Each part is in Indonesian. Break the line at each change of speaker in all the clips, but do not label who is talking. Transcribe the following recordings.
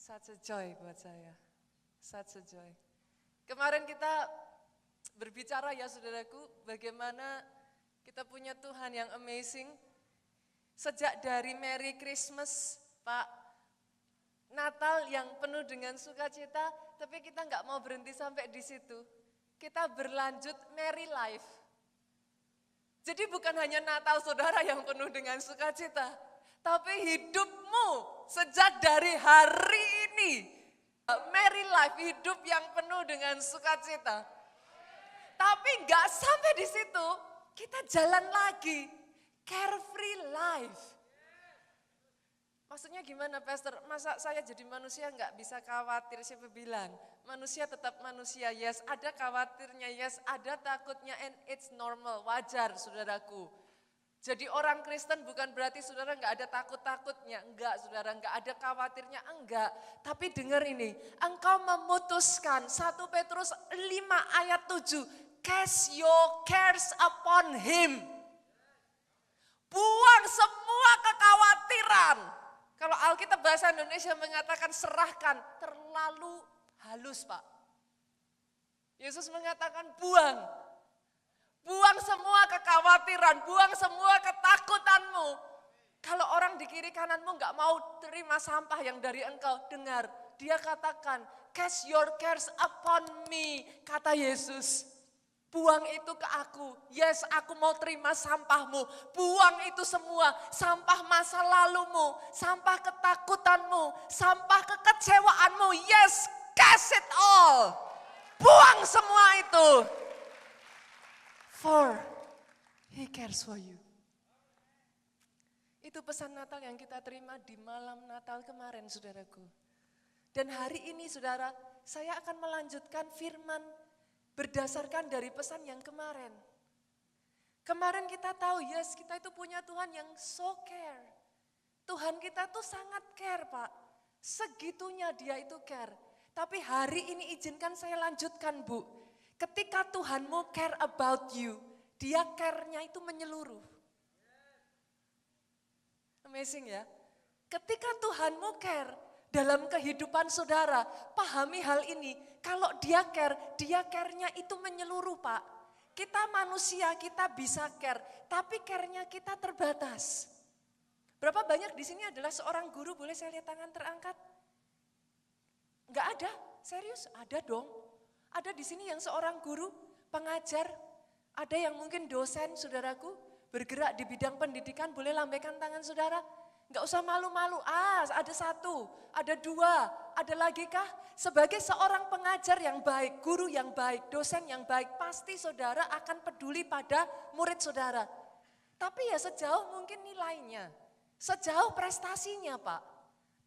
Such a joy buat saya. Such a joy. Kemarin kita berbicara ya saudaraku, bagaimana kita punya Tuhan yang amazing. Sejak dari Merry Christmas, Pak, Natal yang penuh dengan sukacita, tapi kita nggak mau berhenti sampai di situ. Kita berlanjut Merry Life. Jadi bukan hanya Natal saudara yang penuh dengan sukacita, tapi hidupmu sejak dari hari ini, Merry Life, hidup yang penuh dengan sukacita. Tapi nggak sampai di situ, kita jalan lagi, carefree life. Maksudnya gimana Pastor? Masa saya jadi manusia nggak bisa khawatir? Siapa bilang? Manusia tetap manusia, yes. Ada khawatirnya, yes. Ada takutnya, and it's normal, wajar saudaraku. Jadi orang Kristen bukan berarti saudara nggak ada takut-takutnya, enggak saudara, nggak ada khawatirnya, enggak. Tapi dengar ini, engkau memutuskan, 1 Petrus 5 ayat 7, cast your cares upon him. Buang semua kekhawatiran. Kalau Alkitab bahasa Indonesia mengatakan serahkan, terlalu halus Pak. Yesus mengatakan buang. Buang semua kekhawatiran, buang semua ketakutanmu. Kalau orang di kiri kananmu nggak mau terima sampah yang dari engkau, dengar. Dia katakan, cast your cares upon me, kata Yesus. Buang itu ke aku, yes aku mau terima sampahmu. Buang itu semua, sampah masa lalumu, sampah ketakutanmu, sampah kekecewaanmu, yes cast it all. Buang semua itu. For he cares for you. Itu pesan Natal yang kita terima di malam Natal kemarin saudaraku. Dan hari ini saudara, saya akan melanjutkan firman berdasarkan dari pesan yang kemarin. Kemarin kita tahu, yes kita itu punya Tuhan yang so care. Tuhan kita tuh sangat care Pak. Segitunya dia itu care. Tapi hari ini izinkan saya lanjutkan Bu. Ketika Tuhanmu care about you, dia care-nya itu menyeluruh. Amazing ya. Ketika Tuhanmu care dalam kehidupan saudara, pahami hal ini. Kalau dia care-nya itu menyeluruh Pak. Kita manusia, kita bisa care, tapi care-nya kita terbatas. Berapa banyak di sini adalah seorang guru, boleh saya lihat tangan terangkat? Enggak ada, serius? Ada dong. Ada di sini yang seorang guru, pengajar, ada yang mungkin dosen saudaraku, bergerak di bidang pendidikan, boleh lambaikan tangan saudara? Enggak usah malu-malu, ada 1, ada 2, ada lagi kah? Sebagai seorang pengajar yang baik, guru yang baik, dosen yang baik, pasti saudara akan peduli pada murid saudara. Tapi ya sejauh mungkin nilainya, sejauh prestasinya Pak,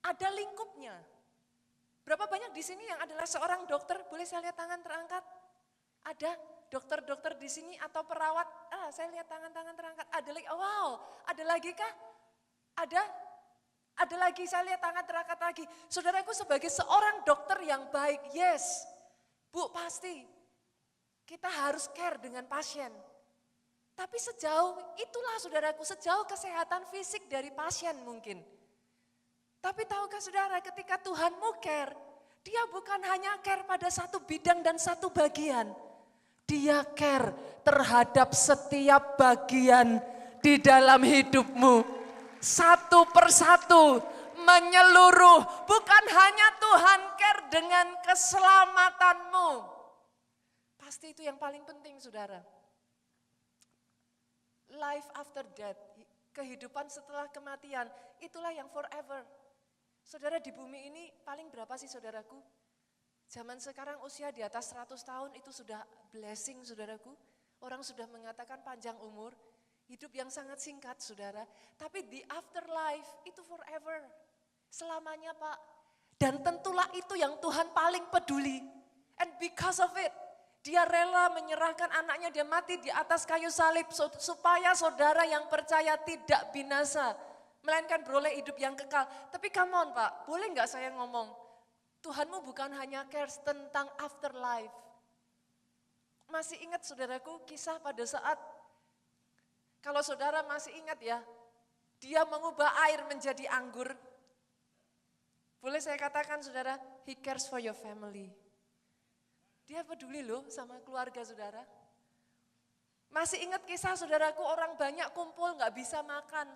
ada lingkupnya. Berapa banyak di sini yang adalah seorang dokter, boleh saya lihat tangan terangkat? Ada dokter-dokter di sini atau perawat, saya lihat tangan-tangan terangkat, ada lagi, wow, ada lagi kah? Ada lagi, saya lihat tangan terangkat lagi. Saudaraku sebagai seorang dokter yang baik, yes. Bu pasti, kita harus care dengan pasien. Tapi sejauh itulah saudaraku, sejauh kesehatan fisik dari pasien mungkin. Tapi tahukah saudara ketika Tuhanmu care, dia bukan hanya care pada satu bidang dan satu bagian. Dia care terhadap setiap bagian di dalam hidupmu. Satu persatu menyeluruh, bukan hanya Tuhan care dengan keselamatanmu. Pasti itu yang paling penting saudara. Life after death, kehidupan setelah kematian, itulah yang forever. Saudara di bumi ini paling berapa sih saudaraku? Zaman sekarang usia di atas 100 tahun itu sudah blessing saudaraku. Orang sudah mengatakan panjang umur. Hidup yang sangat singkat saudara, tapi di afterlife itu forever, selamanya Pak. Dan tentulah itu yang Tuhan paling peduli. And because of it, dia rela menyerahkan anaknya, dia mati di atas kayu salib supaya saudara yang percaya tidak binasa, melainkan beroleh hidup yang kekal. Tapi come on Pak, boleh nggak saya ngomong, Tuhanmu bukan hanya cares tentang afterlife. Masih ingat saudaraku kisah pada saat, kalau saudara masih ingat ya, dia mengubah air menjadi anggur. Boleh saya katakan saudara, he cares for your family. Dia peduli loh sama keluarga saudara. Masih ingat kisah saudaraku, orang banyak kumpul gak bisa makan.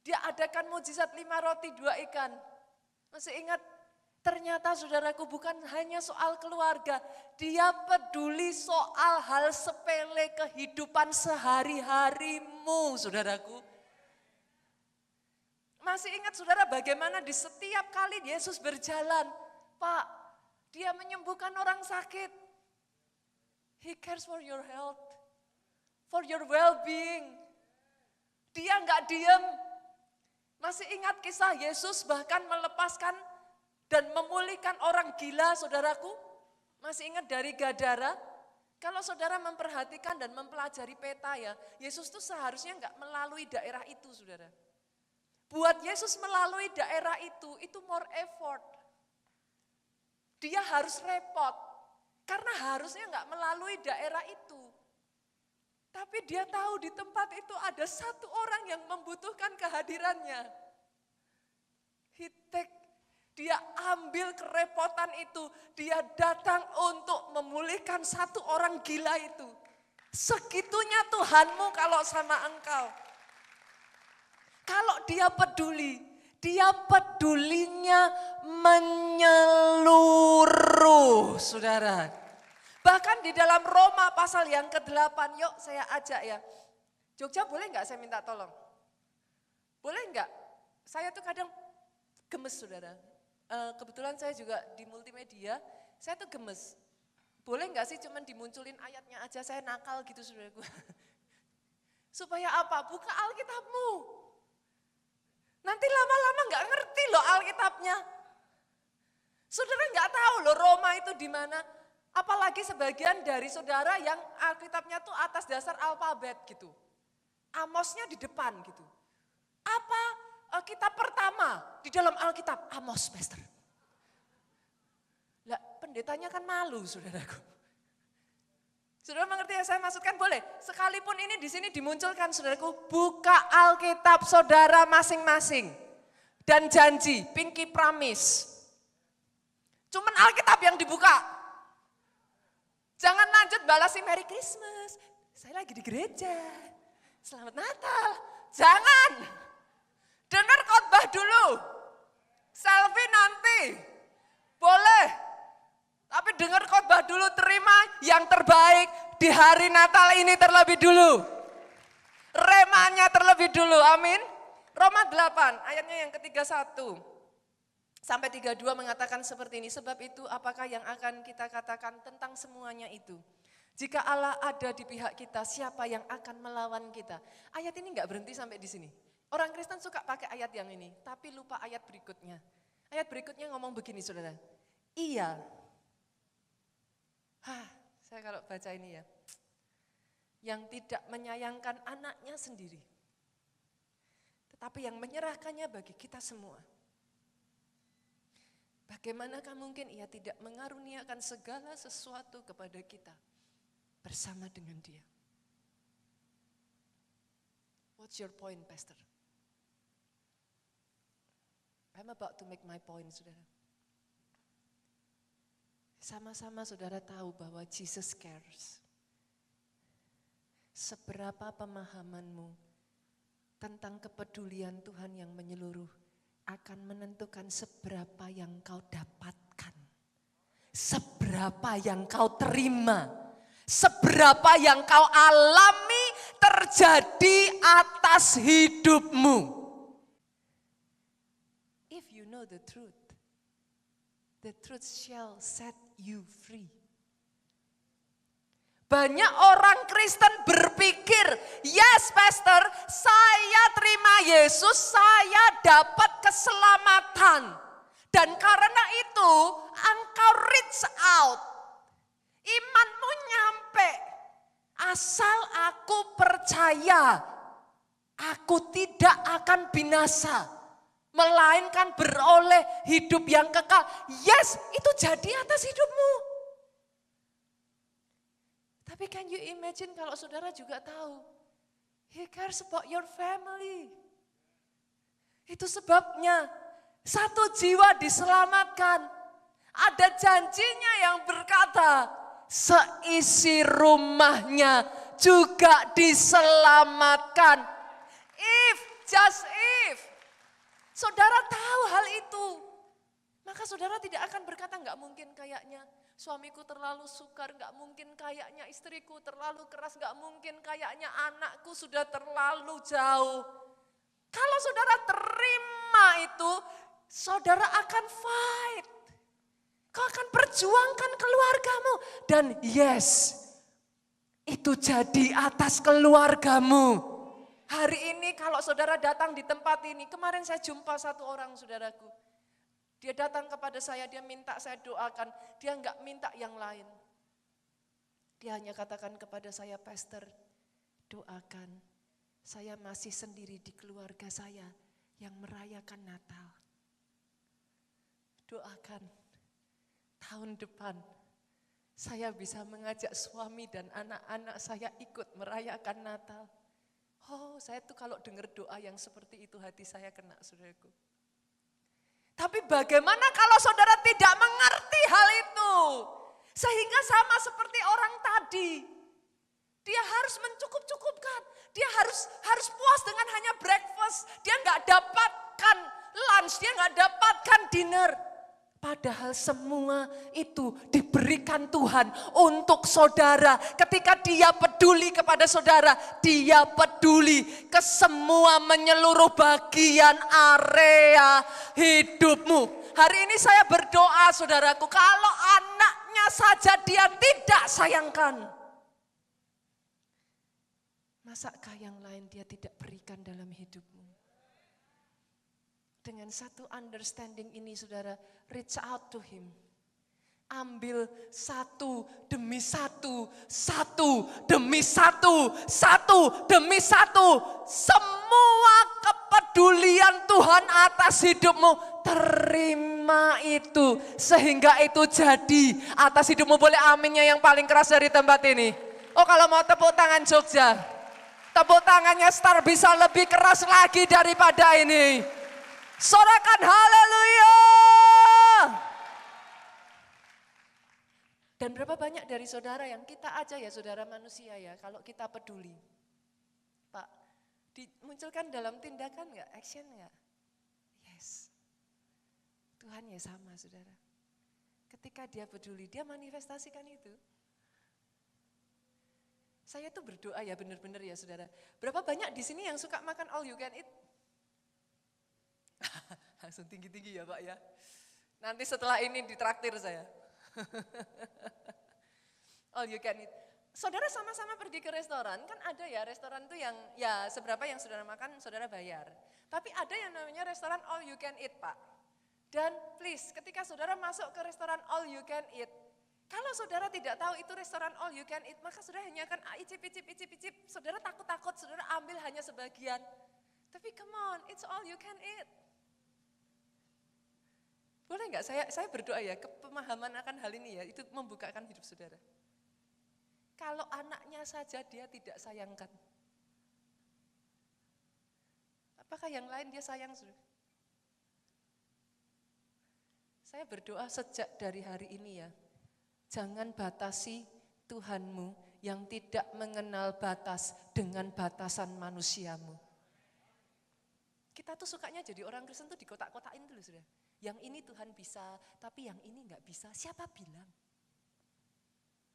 Dia adakan mujizat 5 roti 2 ikan. Masih ingat? Ternyata saudaraku bukan hanya soal keluarga. Dia peduli soal hal sepele kehidupan sehari-harimu saudaraku. Masih ingat saudara bagaimana di setiap kali Yesus berjalan. Pak, dia menyembuhkan orang sakit. He cares for your health. For your well-being. Dia enggak diam. Masih ingat kisah Yesus bahkan melepaskan dan memulihkan orang gila saudaraku? Masih ingat dari Gadara? Kalau saudara memperhatikan dan mempelajari peta ya, Yesus itu seharusnya enggak melalui daerah itu saudara. Buat Yesus melalui daerah itu more effort. Dia harus repot, karena harusnya enggak melalui daerah itu. Tapi dia tahu di tempat itu ada satu orang yang membutuhkan kehadirannya. Dia ambil kerepotan itu, dia datang untuk memulihkan satu orang gila itu. Segitunya Tuhanmu kalau sama engkau. Kalau dia pedulinya menyeluruh, saudara. Bahkan di dalam Roma pasal yang ke-8, yuk saya ajak ya. Jogja boleh enggak saya minta tolong? Boleh enggak? Saya tuh kadang gemes saudara. Kebetulan saya juga di multimedia, saya tuh gemes. Boleh enggak sih cuman dimunculin ayatnya aja, saya nakal gitu saudaraku. Supaya apa? Buka Alkitabmu. Nanti lama-lama enggak ngerti loh Alkitabnya. Saudara enggak tahu loh Roma itu di mana. Apalagi sebagian dari saudara yang Alkitabnya tuh atas dasar alfabet gitu. Amosnya di depan gitu. Apa kitab pertama di dalam Alkitab? Amos, Pastor. Lah, pendetanya kan malu, saudaraku. Saudara mengerti yang saya maksudkan? Boleh. Sekalipun ini di sini dimunculkan, saudaraku, buka Alkitab saudara masing-masing. Dan janji, pinky promise. Cuman Alkitab yang dibuka. Jangan lanjut balasi Merry Christmas. Saya lagi di gereja. Selamat Natal. Jangan. Dengar khotbah dulu. Selfie nanti. Boleh. Tapi dengar khotbah dulu, terima yang terbaik di hari Natal ini terlebih dulu. Remanya terlebih dulu. Amin. Roma 8 ayatnya yang ke-31 sampai 32 mengatakan seperti ini. Sebab itu apakah yang akan kita katakan tentang semuanya itu? Jika Allah ada di pihak kita, siapa yang akan melawan kita? Ayat ini enggak berhenti sampai di sini. Orang Kristen suka pakai ayat yang ini, tapi lupa ayat berikutnya. Ayat berikutnya ngomong begini saudara. Iya. Saya kalau baca ini ya. Yang tidak menyayangkan anaknya sendiri. Tetapi yang menyerahkannya bagi kita semua. Bagaimanakah mungkin ia tidak mengaruniakan segala sesuatu kepada kita bersama dengan dia? What's your point, Pastor? I'm about to make my point, saudara. Sama-sama saudara tahu bahwa Jesus cares. Seberapa pemahamanmu tentang kepedulian Tuhan yang menyeluruh akan menentukan seberapa yang kau dapatkan, seberapa yang kau terima, seberapa yang kau alami terjadi atas hidupmu. If you know the truth shall set you free. Banyak orang Kristen berpikir, yes Pastor, saya terima Yesus, saya dapat keselamatan. Dan karena itu, engkau reach out. Imanmu nyampe. Asal aku percaya, aku tidak akan binasa. Melainkan beroleh hidup yang kekal. Yes, itu jadi atas hidupmu. Tapi can you imagine kalau saudara juga tahu, He cares about your family. Itu sebabnya 1 jiwa diselamatkan. Ada janjinya yang berkata, seisi rumahnya juga diselamatkan. Just if. Saudara tahu hal itu. Maka saudara tidak akan berkata, enggak mungkin kayaknya suamiku terlalu sukar, enggak mungkin kayaknya istriku terlalu keras, enggak mungkin kayaknya anakku sudah terlalu jauh. Kalau saudara terima itu, saudara akan fight. Kau akan perjuangkan keluargamu. Dan yes, itu jadi atas keluargamu. Hari ini kalau saudara datang di tempat ini, kemarin saya jumpa satu orang saudaraku. Dia datang kepada saya, dia minta saya doakan. Dia enggak minta yang lain. Dia hanya katakan kepada saya, Pastor, doakan. Saya masih sendiri di keluarga saya yang merayakan Natal. Doakan tahun depan saya bisa mengajak suami dan anak-anak saya ikut merayakan Natal. Oh, saya tuh kalau dengar doa yang seperti itu hati saya kena, saudaraku. Tapi bagaimana kalau saudara tidak mengerti hal itu? Sehingga sama seperti orang tadi. Dia harus mencukup-cukupkan. Dia harus puas dengan hanya breakfast. Dia nggak dapatkan lunch, dia nggak dapatkan dinner. Padahal semua itu diberikan Tuhan untuk saudara. Ketika dia peduli kepada saudara, dia peduli ke semua menyeluruh bagian area hidupmu. Hari ini saya berdoa saudaraku, kalau anaknya saja dia tidak sayangkan, masakah yang lain dia tidak berikan dalam hidupmu? Dengan satu understanding ini saudara, reach out to him. Ambil satu demi satu, satu demi satu, satu demi satu. Semua kepedulian Tuhan atas hidupmu, terima itu. Sehingga itu jadi atas hidupmu. Boleh aminnya yang paling keras dari tempat ini. Oh, kalau mau tepuk tangan Jogja, tepuk tangannya Star bisa lebih keras lagi daripada ini. Sorakan haleluya. Dan berapa banyak dari saudara yang kita aja ya saudara manusia ya, kalau kita peduli. Pak, dimunculkan dalam tindakan enggak, action enggak? Yes. Tuhan ya sama saudara. Ketika dia peduli, dia manifestasikan itu. Saya tuh berdoa ya benar-benar ya saudara. Berapa banyak di sini yang suka makan all you can eat? Langsung tinggi-tinggi ya Pak ya. Nanti setelah ini ditraktir saya. All you can eat. Saudara sama-sama pergi ke restoran, kan ada ya restoran tuh yang ya seberapa yang saudara makan saudara bayar. Tapi ada yang namanya restoran all you can eat Pak. Dan please ketika saudara masuk ke restoran all you can eat, kalau saudara tidak tahu itu restoran all you can eat, maka saudara hanya akan icip. Saudara takut-takut, saudara ambil hanya sebagian. Tapi come on, it's all you can eat. Boleh enggak saya berdoa ya, kepemahaman akan hal ini ya, itu membukakan hidup saudara. Kalau anaknya saja dia tidak sayangkan, apakah yang lain dia sayang saudara? Saya berdoa sejak dari hari ini ya, jangan batasi Tuhanmu yang tidak mengenal batas dengan batasan manusiamu. Kita tuh sukanya jadi orang Kristen tuh dikotak-kotakin dulu saudara. Yang ini Tuhan bisa, tapi yang ini enggak bisa. Siapa bilang?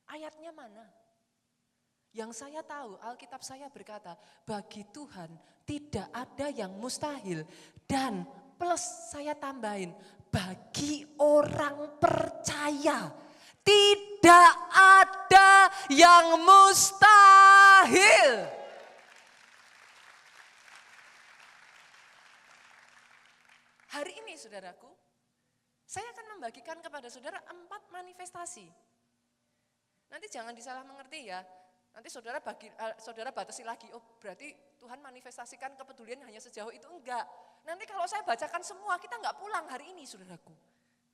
Ayatnya mana? Yang saya tahu, Alkitab saya berkata, bagi Tuhan tidak ada yang mustahil. Dan plus saya tambahin, bagi orang percaya tidak ada yang mustahil. Hari ini saudaraku, saya akan membagikan kepada saudara 4 manifestasi. Nanti jangan disalah mengerti ya, nanti saudara batasi lagi, oh berarti Tuhan manifestasikan kepedulian hanya sejauh itu, enggak. Nanti kalau saya bacakan semua, kita enggak pulang hari ini saudaraku.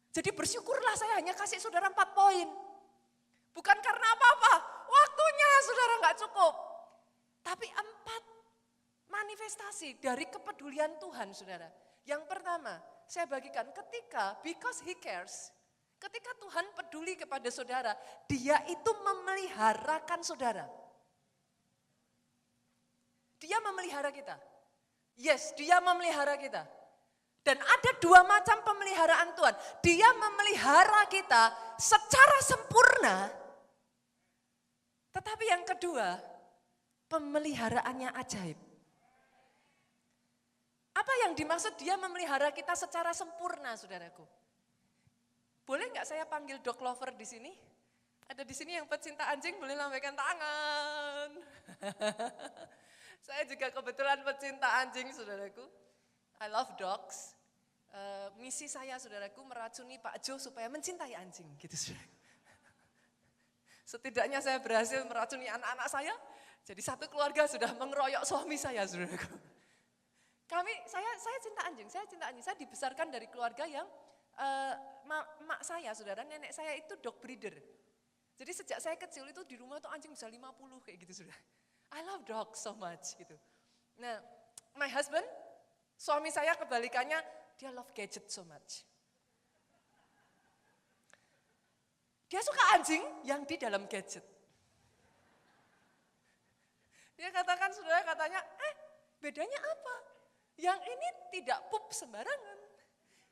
Jadi bersyukurlah saya hanya kasih saudara 4 poin. Bukan karena apa-apa, waktunya saudara enggak cukup. Tapi 4 manifestasi dari kepedulian Tuhan saudara. Yang pertama, saya bagikan because he cares, ketika Tuhan peduli kepada saudara, dia itu memeliharakan saudara. Dia memelihara kita. Yes, dia memelihara kita. Dan ada dua macam pemeliharaan Tuhan. Dia memelihara kita secara sempurna. Tetapi yang kedua, pemeliharaannya ajaib. Apa yang dimaksud dia memelihara kita secara sempurna, saudaraku? Boleh nggak saya panggil dog lover di sini? Ada di sini yang pecinta anjing, boleh lambaikan tangan. Saya juga kebetulan pecinta anjing, saudaraku. I love dogs. Misi saya, saudaraku, meracuni Pak Jo supaya mencintai anjing, gitu, saudaraku. Setidaknya saya berhasil meracuni anak-anak saya, jadi satu keluarga sudah mengeroyok suami saya, saudaraku. Saya cinta anjing, saya dibesarkan dari keluarga yang mak saya, saudara, nenek saya itu dog breeder. Jadi sejak saya kecil itu di rumah tuh anjing bisa 50 kayak gitu, saudara. I love dogs so much gitu. Nah, my husband, suami saya kebalikannya, dia love gadget so much. Dia suka anjing yang di dalam gadget. Dia katakan, saudara, katanya, bedanya apa? Yang ini tidak pup sembarangan.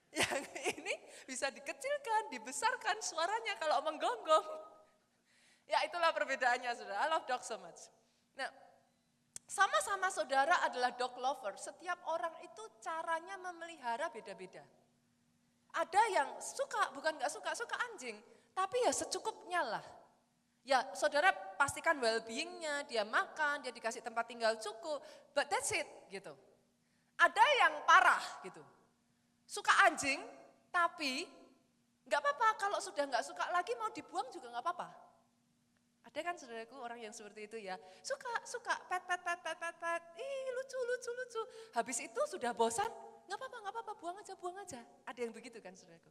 Yang ini bisa dikecilkan, dibesarkan suaranya kalau menggonggong. Ya itulah perbedaannya, saudara. I love dogs so much. Nah, sama-sama saudara adalah dog lover. Setiap orang itu caranya memelihara beda-beda. Ada yang suka, bukan gak suka, suka anjing. Tapi ya secukupnya lah. Ya saudara pastikan well-beingnya, dia makan, dia dikasih tempat tinggal cukup. But that's it gitu. Ada yang parah gitu. Suka anjing, tapi gak apa-apa kalau sudah gak suka lagi mau dibuang juga gak apa-apa. Ada kan saudaraku orang yang seperti itu ya, suka, pet, lucu. Habis itu sudah bosan, gak apa-apa, buang aja. Ada yang begitu kan saudaraku.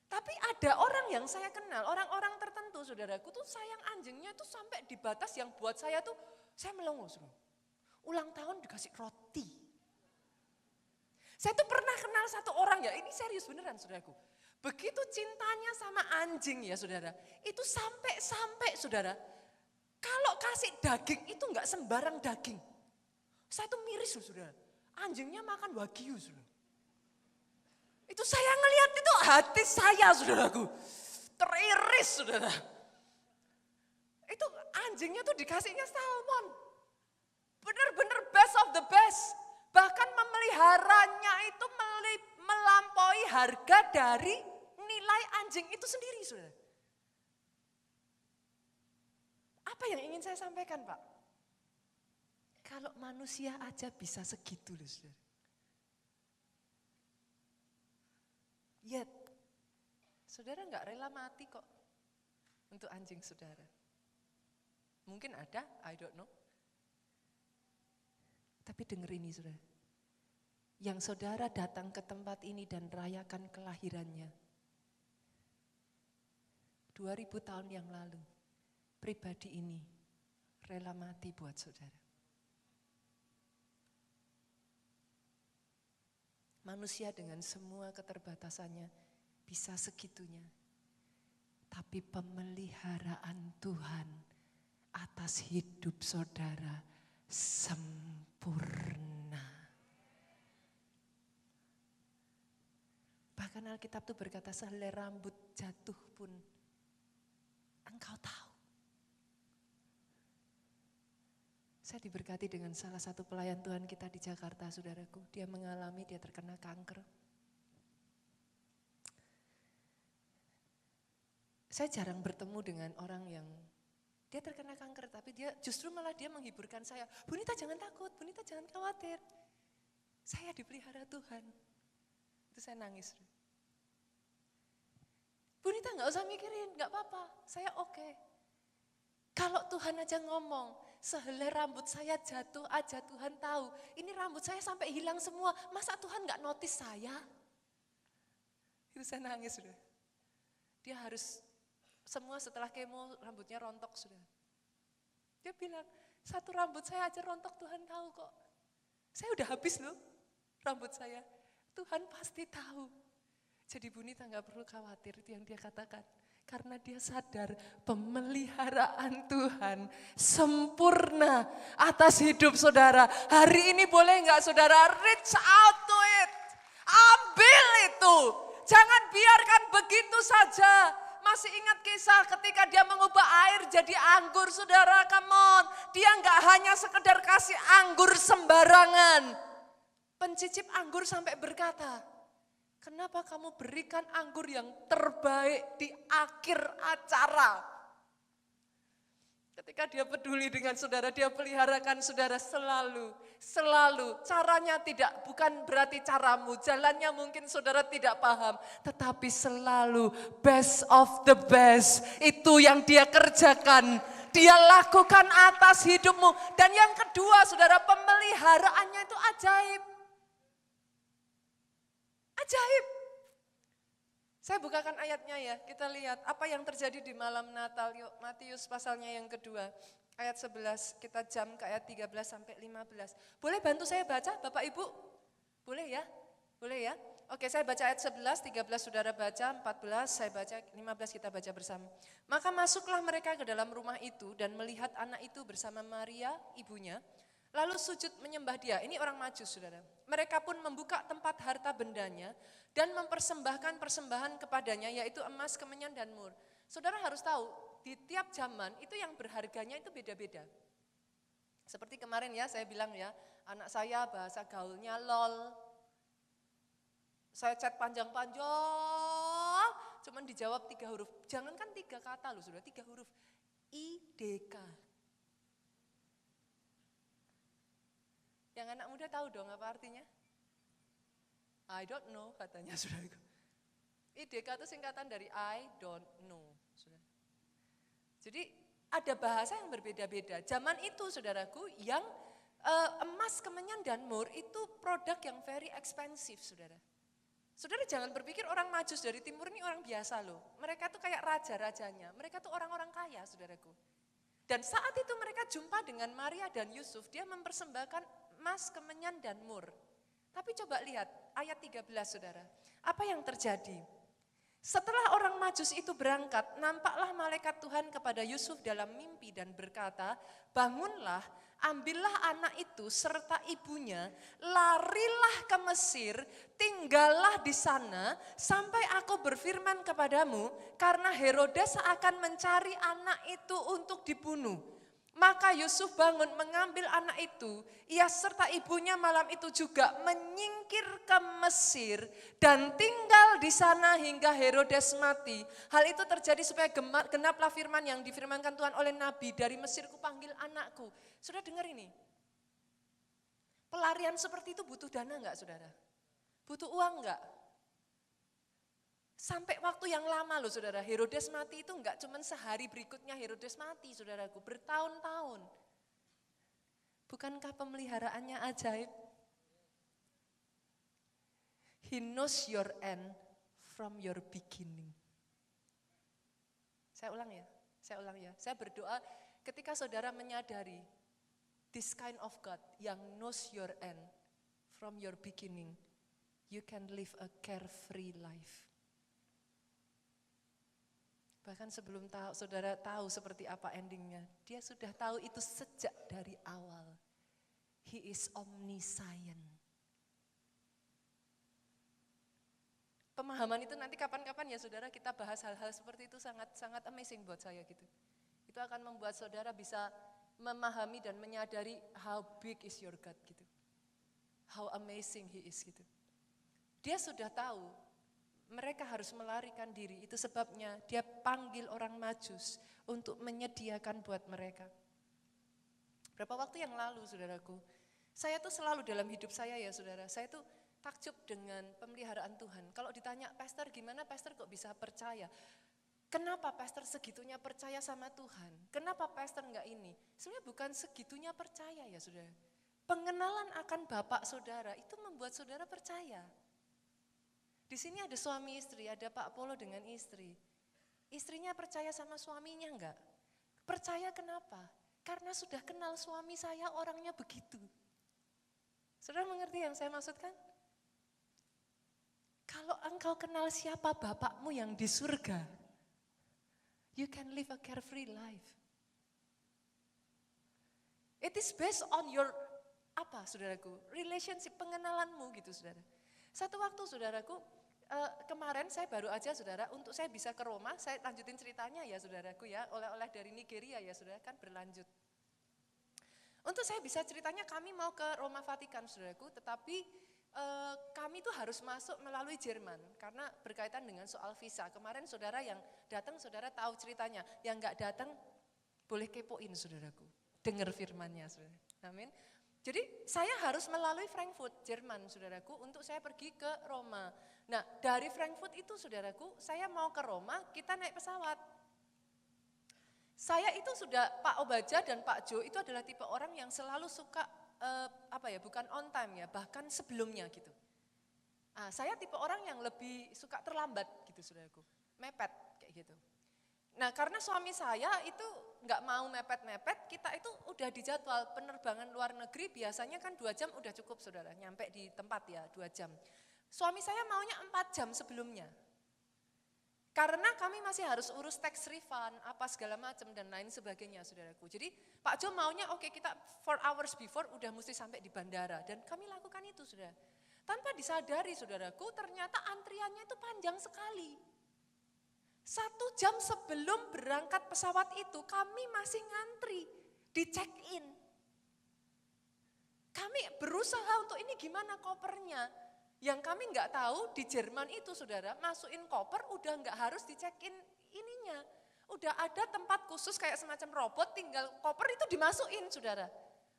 Tapi ada orang yang saya kenal, orang-orang tertentu saudaraku tuh sayang anjingnya tuh sampai di batas yang buat saya tuh, saya melongo saudara. Ulang tahun dikasih roti. Saya tuh pernah kenal satu orang ya, ini serius beneran saudaraku. Begitu cintanya sama anjing ya saudara, itu sampai saudara, kalau kasih daging itu enggak sembarang daging. Saya tuh miris loh saudara, anjingnya makan wagyu saudara. Itu saya ngelihat itu hati saya saudaraku, teriris saudara. Itu anjingnya tuh dikasihnya salmon, bener-bener best of the best. Bahkan memeliharanya itu melampaui harga dari nilai anjing itu sendiri, saudara. Apa yang ingin saya sampaikan, Pak? Kalau manusia aja bisa segitu loh, saudara. Yet, saudara nggak rela mati kok untuk anjing saudara. Mungkin ada, I don't know. Tapi dengar ini saudara, yang saudara datang ke tempat ini dan rayakan kelahirannya. 2000 tahun yang lalu, pribadi ini rela mati buat saudara. Manusia dengan semua keterbatasannya bisa segitunya. Tapi pemeliharaan Tuhan atas hidup saudara sempurna. Bahkan Alkitab itu berkata sehelai rambut jatuh pun engkau tahu. Saya diberkati dengan salah satu pelayan Tuhan kita di Jakarta, saudaraku. Dia terkena kanker. Saya jarang bertemu dengan orang yang dia terkena kanker, tapi dia justru malah dia menghiburkan saya. Bu Nita jangan takut, Bu Nita jangan khawatir. Saya dipelihara Tuhan. Itu saya nangis. Bu Nita gak usah mikirin, gak apa-apa, saya oke. Kalau Tuhan aja ngomong, sehelai rambut saya jatuh aja Tuhan tahu. Ini rambut saya sampai hilang semua, masa Tuhan gak notice saya? Itu saya nangis sudah. Dia harus semua setelah kemo rambutnya rontok sudah. Dia bilang, satu rambut saya aja rontok Tuhan tahu kok. Saya udah habis loh rambut saya. Tuhan pasti tahu. Jadi Bu Nita nggak perlu khawatir, itu yang dia katakan. Karena dia sadar pemeliharaan Tuhan sempurna atas hidup saudara. Hari ini boleh nggak saudara reach out to it. Ambil itu. Jangan biarkan begitu saja. Masih ingat kisah ketika dia mengubah air jadi anggur saudara, come on. Dia nggak hanya sekedar kasih anggur sembarangan. Pencicip anggur sampai berkata, kenapa kamu berikan anggur yang terbaik di akhir acara? Ketika dia peduli dengan saudara, dia peliharakan saudara selalu. Caranya bukan berarti caramu, jalannya mungkin saudara tidak paham. Tetapi selalu best of the best, itu yang dia kerjakan. Dia lakukan atas hidupmu. Dan yang kedua saudara, pemeliharaannya itu ajaib. Ajaib. Saya bukakan ayatnya ya, kita lihat apa yang terjadi di malam Natal. Yuk, Matius pasalnya yang kedua, ayat 11, kita jam ke ayat 13 sampai 15. Boleh bantu saya baca Bapak Ibu? Boleh ya? Boleh ya? Oke, saya baca ayat 11, 13 saudara baca, 14 saya baca, 15 kita baca bersama. Maka masuklah mereka ke dalam rumah itu dan melihat anak itu bersama Maria, ibunya, lalu sujud menyembah dia. Ini orang Majus saudara. Mereka pun membuka tempat harta bendanya dan mempersembahkan persembahan kepadanya, yaitu emas, kemenyan, dan mur. Saudara harus tahu, di tiap zaman itu yang berharganya itu beda-beda. Seperti kemarin ya, saya bilang ya, anak saya bahasa gaulnya lol. Saya chat panjang-panjang, cuman dijawab 3 huruf. Jangankan 3 kata loh saudara, 3 huruf. IDK. Yang anak muda tahu dong apa artinya? I don't know katanya saudara. IDK itu singkatan dari I don't know. Saudara. Jadi ada bahasa yang berbeda-beda. Zaman itu saudaraku yang emas, kemenyan, dan mur itu produk yang very expensive saudara. Saudara jangan berpikir orang Majus dari timur ini orang biasa loh. Mereka tuh kayak raja-rajanya, mereka tuh orang-orang kaya saudaraku. Dan saat itu mereka jumpa dengan Maria dan Yusuf, dia mempersembahkan emas, kemenyan, dan mur. Tapi coba lihat ayat 13 saudara, apa yang terjadi? Setelah orang Majus itu berangkat, nampaklah malaikat Tuhan kepada Yusuf dalam mimpi dan berkata, bangunlah, ambillah anak itu serta ibunya, larilah ke Mesir, tinggallah di sana sampai aku berfirman kepadamu, karena Herodes akan mencari anak itu untuk dibunuh. Maka Yusuf bangun mengambil anak itu, ia serta ibunya malam itu juga menyingkir ke Mesir dan tinggal di sana hingga Herodes mati. Hal itu terjadi supaya genaplah firman yang difirmankan Tuhan oleh Nabi, dari Mesir kupanggil anakku. Sudah dengar ini? Pelarian seperti itu butuh dana enggak saudara? Butuh uang enggak? Sampai waktu yang lama loh saudara, Herodes mati itu enggak cuma sehari berikutnya Herodes mati saudaraku, bertahun-tahun. Bukankah pemeliharaannya ajaib? He knows your end from your beginning. Saya ulang ya. Saya berdoa ketika saudara menyadari this kind of God yang knows your end from your beginning, you can live a carefree life. Bahkan sebelum saudara tahu seperti apa endingnya, dia sudah tahu itu sejak dari awal. He is omniscient. Pemahaman itu nanti kapan-kapan ya saudara kita bahas hal-hal seperti itu, sangat amazing buat saya gitu. Itu akan membuat saudara bisa memahami dan menyadari how big is your God gitu. How amazing he is gitu. Dia sudah tahu mereka harus melarikan diri, itu sebabnya dia panggil orang Majus untuk menyediakan buat mereka. Berapa waktu yang lalu saudaraku, saya tuh selalu dalam hidup saya ya saudara, saya tuh takjub dengan pemeliharaan Tuhan. Kalau ditanya, pastor gimana pastor kok bisa percaya? Kenapa pastor segitunya percaya sama Tuhan? Kenapa pastor enggak ini? Sebenarnya bukan segitunya percaya ya saudara. Pengenalan akan Bapak saudara itu membuat saudara percaya. Di sini ada suami istri, ada Pak Polo dengan istri. Istrinya percaya sama suaminya enggak? Percaya kenapa? Karena sudah kenal suami saya orangnya begitu. Saudara mengerti yang saya maksudkan? Kalau engkau kenal siapa Bapakmu yang di surga, you can live a carefree life. It is based on your, saudaraku, relationship, pengenalanmu gitu saudara. Satu waktu saudaraku, kemarin saya baru aja saudara, untuk saya bisa ke Roma, saya lanjutin ceritanya ya saudaraku ya, oleh-oleh dari Nigeria ya saudara, kan berlanjut. Untuk saya bisa ceritanya kami mau ke Roma Vatikan saudaraku, tetapi kami tuh harus masuk melalui Jerman karena berkaitan dengan soal visa. Kemarin saudara yang datang saudara tahu ceritanya, yang nggak datang boleh kepoin saudaraku, dengar firman-Nya saudara. Amin. Jadi saya harus melalui Frankfurt, Jerman saudaraku, untuk saya pergi ke Roma. Nah dari Frankfurt itu saudaraku, saya mau ke Roma, kita naik pesawat. Saya itu sudah, Pak Obaja dan Pak Jo itu adalah tipe orang yang selalu suka bukan on time ya, bahkan sebelumnya gitu. Saya tipe orang yang lebih suka terlambat gitu saudaraku, mepet kayak gitu. Nah karena suami saya itu nggak mau mepet-mepet, kita itu udah dijadwal penerbangan luar negeri biasanya kan 2 jam udah cukup saudara, nyampe di tempat ya 2 jam. Suami saya maunya 4 jam sebelumnya. Karena kami masih harus urus tax refund, apa segala macam dan lain sebagainya saudaraku. Jadi Pak Jo maunya oke, kita 4 hours before udah mesti sampai di bandara. Dan kami lakukan itu saudara. Tanpa disadari saudaraku, ternyata antriannya itu panjang sekali. 1 jam sebelum berangkat pesawat itu kami masih ngantri di check in. Kami berusaha untuk ini gimana kopernya. Yang kami nggak tahu di Jerman itu saudara, masukin koper udah nggak harus dicekin ininya. Udah ada tempat khusus kayak semacam robot, tinggal koper itu dimasukin saudara.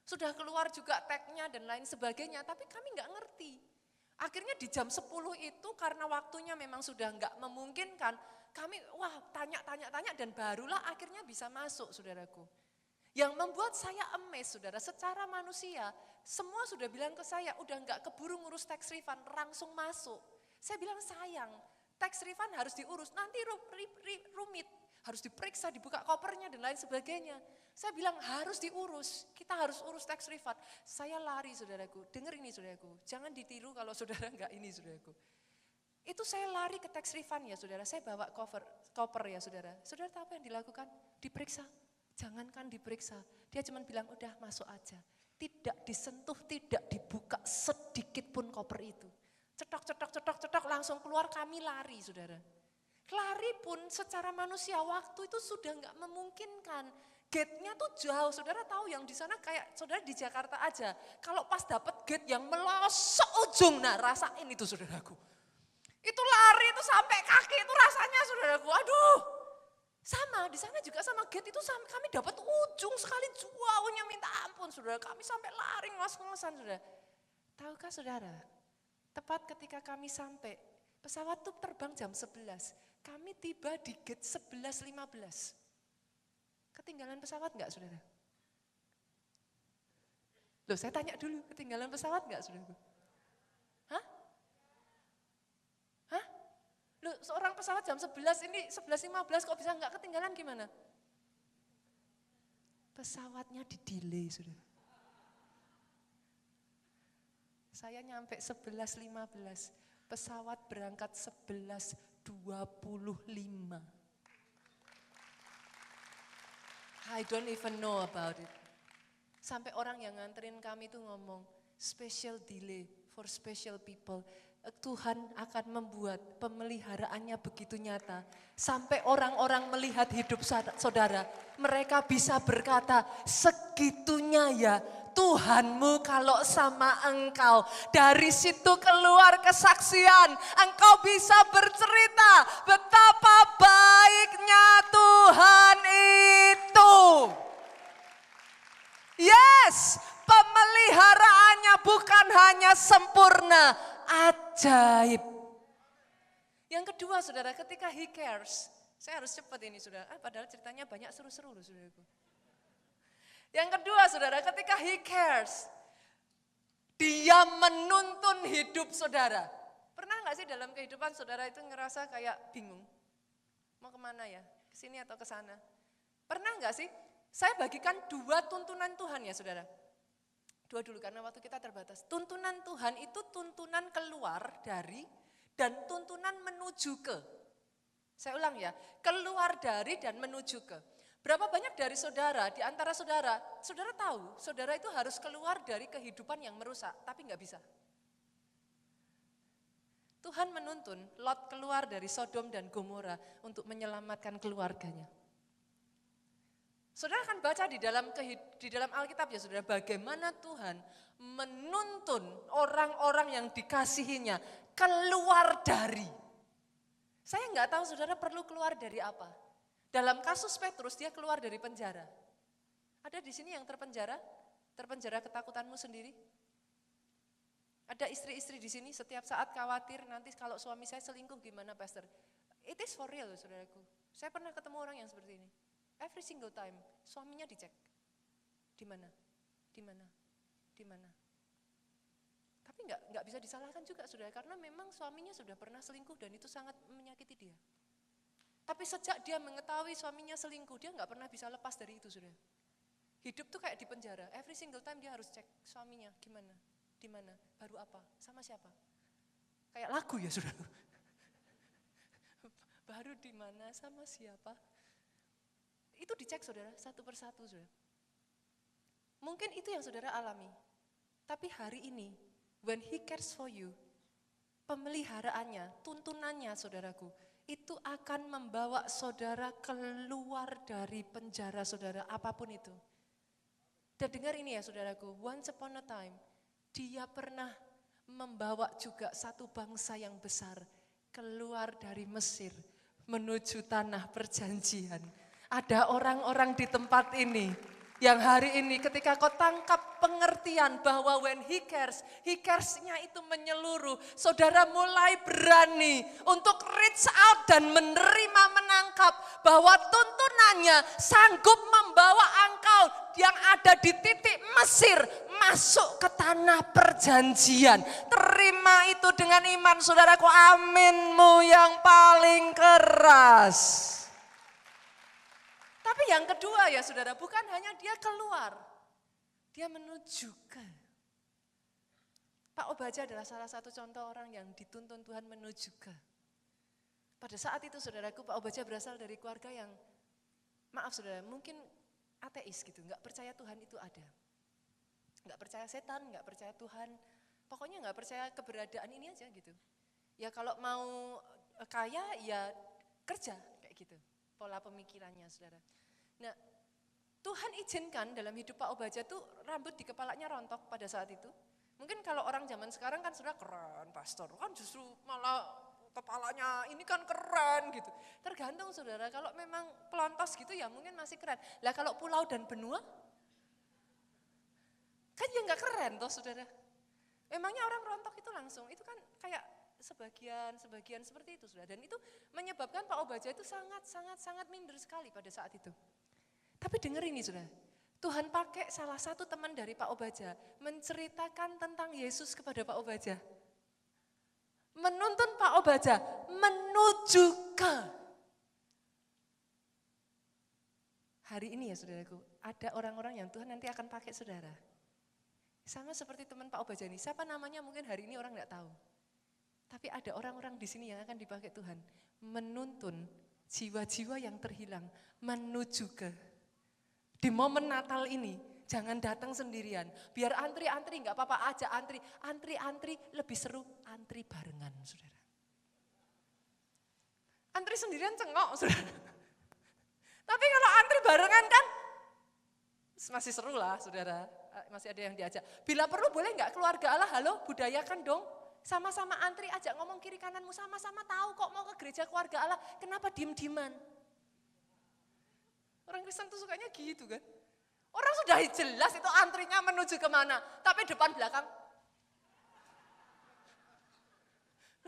Sudah keluar juga tagnya dan lain sebagainya, tapi kami nggak ngerti. Akhirnya di jam 10 itu karena waktunya memang sudah nggak memungkinkan, kami tanya dan barulah akhirnya bisa masuk saudaraku. Yang membuat saya amazed saudara, secara manusia, semua sudah bilang ke saya, udah enggak keburu ngurus tax refund, langsung masuk. Saya bilang sayang, tax refund harus diurus, nanti rumit, harus diperiksa, dibuka kopernya dan lain sebagainya. Saya bilang harus diurus, kita harus urus tax refund. Saya lari saudaraku, dengar ini saudaraku, jangan ditiru kalau saudara enggak ini saudaraku. Itu saya lari ke tax refund ya saudara, saya bawa koper ya saudara. Saudara tahu apa yang dilakukan? Diperiksa. Jangankan diperiksa, dia cuma bilang udah masuk aja. Tidak disentuh, tidak dibuka sedikit pun koper itu. Cetok, langsung keluar, kami lari saudara. Lari pun secara manusia waktu itu sudah nggak memungkinkan. Gate-nya tuh jauh, saudara tahu yang di sana kayak saudara di Jakarta aja. Kalau pas dapet gate yang melosok ujung, nah rasain itu saudaraku. Itu lari itu sampai kaki itu rasanya saudaraku, aduh. Sama, di sana juga sama gate itu kami dapat ujung sekali jauhnya minta ampun saudara. Kami sampai lari ngos-ngosan saudara. Tahukah saudara, tepat ketika kami sampai, pesawat tuh terbang jam 11. Kami tiba di gate 11.15. Ketinggalan pesawat enggak saudara? Loh saya tanya dulu, ketinggalan pesawat enggak saudara? Hah? Loh, seorang pesawat jam 11 ini 11.15 kok bisa enggak ketinggalan gimana? Pesawatnya di-delay saudara. Saya nyampe 11.15, pesawat berangkat 11.25. I don't even know about it. Sampai orang yang nganterin kami itu ngomong, special delay for special people. Tuhan akan membuat pemeliharaannya begitu nyata. Sampai orang-orang melihat hidup saudara, mereka bisa berkata, segitunya ya Tuhanmu kalau sama engkau. Dari situ keluar kesaksian, engkau bisa bercerita betapa baiknya Tuhan itu. Yes, pemeliharaannya bukan hanya sempurna, ajaib. Yang kedua saudara, ketika he cares, saya harus cepat ini saudara, padahal ceritanya banyak seru-seru loh saudaraku. Yang kedua saudara, ketika he cares, dia menuntun hidup saudara. Pernah gak sih dalam kehidupan saudara itu ngerasa kayak bingung? Mau kemana ya? Kesini atau ke sana? Pernah gak sih? Saya bagikan 2 tuntunan Tuhan ya saudara. 2 dulu karena waktu kita terbatas. Tuntunan Tuhan itu tuntunan keluar dari dan tuntunan menuju ke. Saya ulang ya, keluar dari dan menuju ke. Berapa banyak dari saudara, di antara saudara, saudara tahu, saudara itu harus keluar dari kehidupan yang merusak, tapi nggak bisa. Tuhan menuntun Lot keluar dari Sodom dan Gomora untuk menyelamatkan keluarganya. Saudara akan baca di dalam Alkitab ya saudara, bagaimana Tuhan menuntun orang-orang yang dikasihinya keluar dari. Saya nggak tahu saudara perlu keluar dari apa. Dalam kasus Petrus dia keluar dari penjara. Ada di sini yang terpenjara? Terpenjara ketakutanmu sendiri? Ada istri-istri di sini setiap saat khawatir nanti kalau suami saya selingkuh gimana pastor? It is for real saudaraku. Saya pernah ketemu orang yang seperti ini. Every single time suaminya dicek. Di mana? Di mana? Di mana? Tapi nggak bisa disalahkan juga saudara, karena memang suaminya sudah pernah selingkuh dan itu sangat menyakiti dia. Tapi sejak dia mengetahui suaminya selingkuh, dia nggak pernah bisa lepas dari itu saudara. Hidup tuh kayak di penjara, every single time dia harus cek suaminya gimana, di mana, baru apa, sama siapa. Kayak lagu ya saudara. Baru di mana, sama siapa. Itu dicek saudara, satu persatu saudara. Mungkin itu yang saudara alami. Tapi hari ini, when he cares for you, pemeliharaannya, tuntunannya saudaraku, itu akan membawa saudara keluar dari penjara saudara, apapun itu. Dan dengar ini ya saudaraku, once upon a time, dia pernah membawa juga satu bangsa yang besar keluar dari Mesir menuju tanah perjanjian. Ada orang-orang di tempat ini yang hari ini ketika kau tangkap pengertian bahwa when he cares-nya itu menyeluruh. Saudara mulai berani untuk reach out dan menerima, menangkap bahwa tuntunannya sanggup membawa engkau yang ada di titik Mesir masuk ke tanah perjanjian. Terima itu dengan iman saudaraku, aminmu yang paling keras. Tapi yang kedua ya saudara, bukan hanya dia keluar, dia menuju ke. Pak Obaja adalah salah satu contoh orang yang dituntun Tuhan menuju ke. Pada saat itu saudaraku, Pak Obaja berasal dari keluarga yang, maaf saudara, mungkin ateis gitu, nggak percaya Tuhan itu ada. Nggak percaya setan, nggak percaya Tuhan, pokoknya nggak percaya keberadaan ini aja gitu. Ya kalau mau kaya ya kerja kayak gitu, pola pemikirannya saudara. Nah, Tuhan izinkan dalam hidup Pak Obaja tuh rambut di kepalanya rontok pada saat itu. Mungkin kalau orang zaman sekarang kan sudah keren, pastor kan justru malah kepalanya ini kan keren gitu. Tergantung saudara, kalau memang pelontos gitu ya mungkin masih keren. Lah kalau pulau dan benua, kan ya nggak keren toh saudara. Memangnya orang rontok itu langsung, itu kan kayak sebagian seperti itu saudara. Dan itu menyebabkan Pak Obaja itu sangat minder sekali pada saat itu. Tapi dengar ini saudara, Tuhan pakai salah satu teman dari Pak Obaja menceritakan tentang Yesus kepada Pak Obaja. Menuntun Pak Obaja menuju ke. Hari ini ya saudaraku, ada orang-orang yang Tuhan nanti akan pakai saudara. Sama seperti teman Pak Obaja ini, siapa namanya mungkin hari ini orang nggak tahu. Tapi ada orang-orang di sini yang akan dipakai Tuhan menuntun jiwa-jiwa yang terhilang menuju ke. Di momen Natal ini, jangan datang sendirian. Biar antri-antri, enggak apa-apa aja antri. Antri-antri lebih seru, antri barengan, saudara. Antri sendirian cengok, saudara. Tapi kalau antri barengan kan, masih seru lah, saudara. Masih ada yang diajak. Bila perlu boleh enggak keluarga Allah, halo, budayakan dong. Sama-sama antri, ajak ngomong kiri kananmu, sama-sama tahu kok mau ke gereja keluarga Allah. Kenapa diem-dieman? Orang Kristen tuh sukanya gitu kan. Orang sudah jelas itu antrinya menuju kemana. Tapi depan belakang.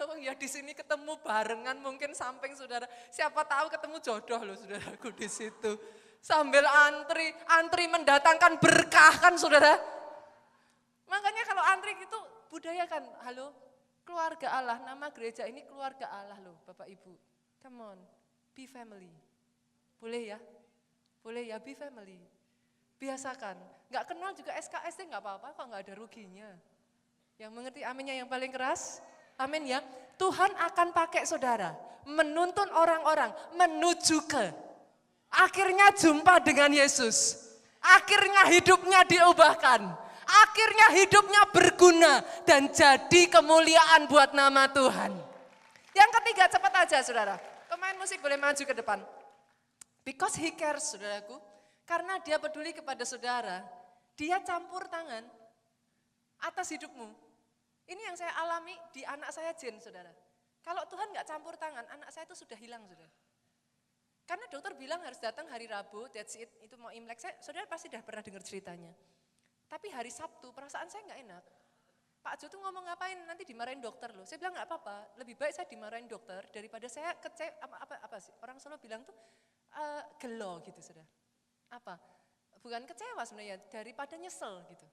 Loh, ya di sini ketemu barengan mungkin samping saudara. Siapa tahu ketemu jodoh loh saudaraku di situ. Sambil antri mendatangkan berkah kan saudara. Makanya kalau antri gitu budayakan. Halo, keluarga Allah, nama gereja ini keluarga Allah loh Bapak Ibu. Come on, be family. Boleh ya? Boleh ya, be family. Biasakan. Nggak kenal juga SKSD nggak apa-apa kok, nggak ada ruginya. Yang mengerti aminnya yang paling keras? Amin ya. Tuhan akan pakai saudara menuntun orang-orang menuju ke akhirnya jumpa dengan Yesus. Akhirnya hidupnya diubahkan. Akhirnya hidupnya berguna dan jadi kemuliaan buat nama Tuhan. Yang ketiga, cepat aja saudara. Pemain musik boleh maju ke depan. Because he cares, saudaraku. Karena dia peduli kepada saudara, dia campur tangan atas hidupmu. Ini yang saya alami di anak saya Jen, saudara. Kalau Tuhan nggak campur tangan, anak saya itu sudah hilang, saudara. Karena dokter bilang harus datang hari Rabu, that's it, itu mau Imlek. Saudara pasti sudah pernah dengar ceritanya. Tapi hari Sabtu perasaan saya nggak enak. Pak Jo tuh ngomong ngapain, nanti dimarahin dokter loh. Saya bilang nggak apa-apa, lebih baik saya dimarahin dokter daripada saya apa sih, orang Solo bilang tuh gelo gitu, saudara. Apa? Bukan kecewa sebenarnya, daripada nyesel gitu.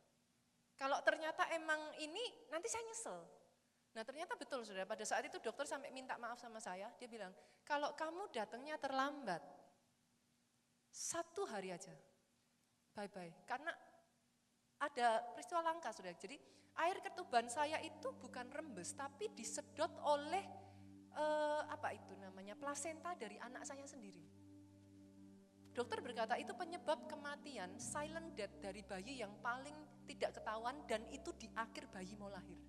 Kalau ternyata emang ini, nanti saya nyesel. Nah ternyata betul saudara, pada saat itu dokter sampai minta maaf sama saya, dia bilang, kalau kamu datangnya terlambat, 1 hari aja, bye-bye. Karena ada peristiwa langka saudara, jadi air ketuban saya itu bukan rembes, tapi disedot oleh, plasenta dari anak saya sendiri. Dokter berkata itu penyebab kematian, silent death dari bayi yang paling tidak ketahuan dan itu di akhir bayi mau lahir.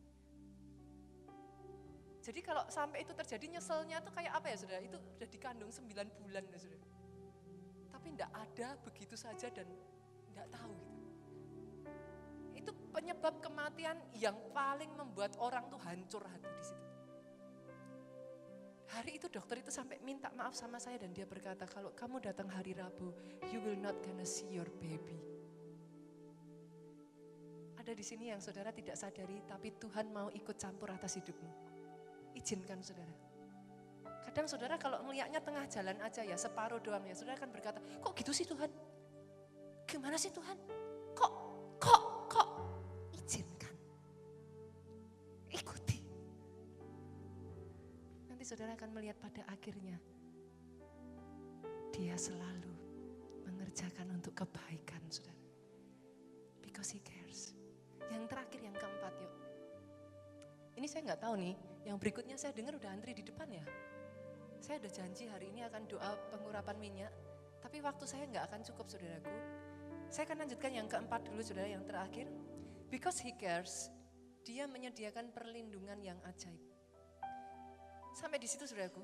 Jadi kalau sampai itu terjadi nyeselnya itu kayak apa ya saudara, itu udah dikandung 9 bulan ya saudara. Tapi enggak ada begitu saja dan enggak tahu gitu. Itu penyebab kematian yang paling membuat orang tuh hancur hati di situ. Hari itu dokter itu sampai minta maaf sama saya dan dia berkata, kalau kamu datang hari Rabu, you will not gonna see your baby. Ada di sini yang saudara tidak sadari, tapi Tuhan mau ikut campur atas hidupmu. Izinkan saudara. Kadang saudara kalau melihatnya tengah jalan aja ya, separuh doang ya, saudara akan berkata, kok gitu sih Tuhan? Gimana sih Tuhan? Kok? Izinkan. Ikuti. Nanti saudara akan melihat pada akhirnya, dia selalu mengerjakan untuk kebaikan saudara. Because he cares. Yang terakhir, yang keempat yuk. Ini saya nggak tahu nih, yang berikutnya saya dengar udah antri di depan ya. Saya udah janji hari ini akan doa pengurapan minyak, tapi waktu saya nggak akan cukup saudaraku. Saya akan lanjutkan yang keempat dulu saudara, yang terakhir. Because he cares, dia menyediakan perlindungan yang ajaib. Sampai di situ saudaraku.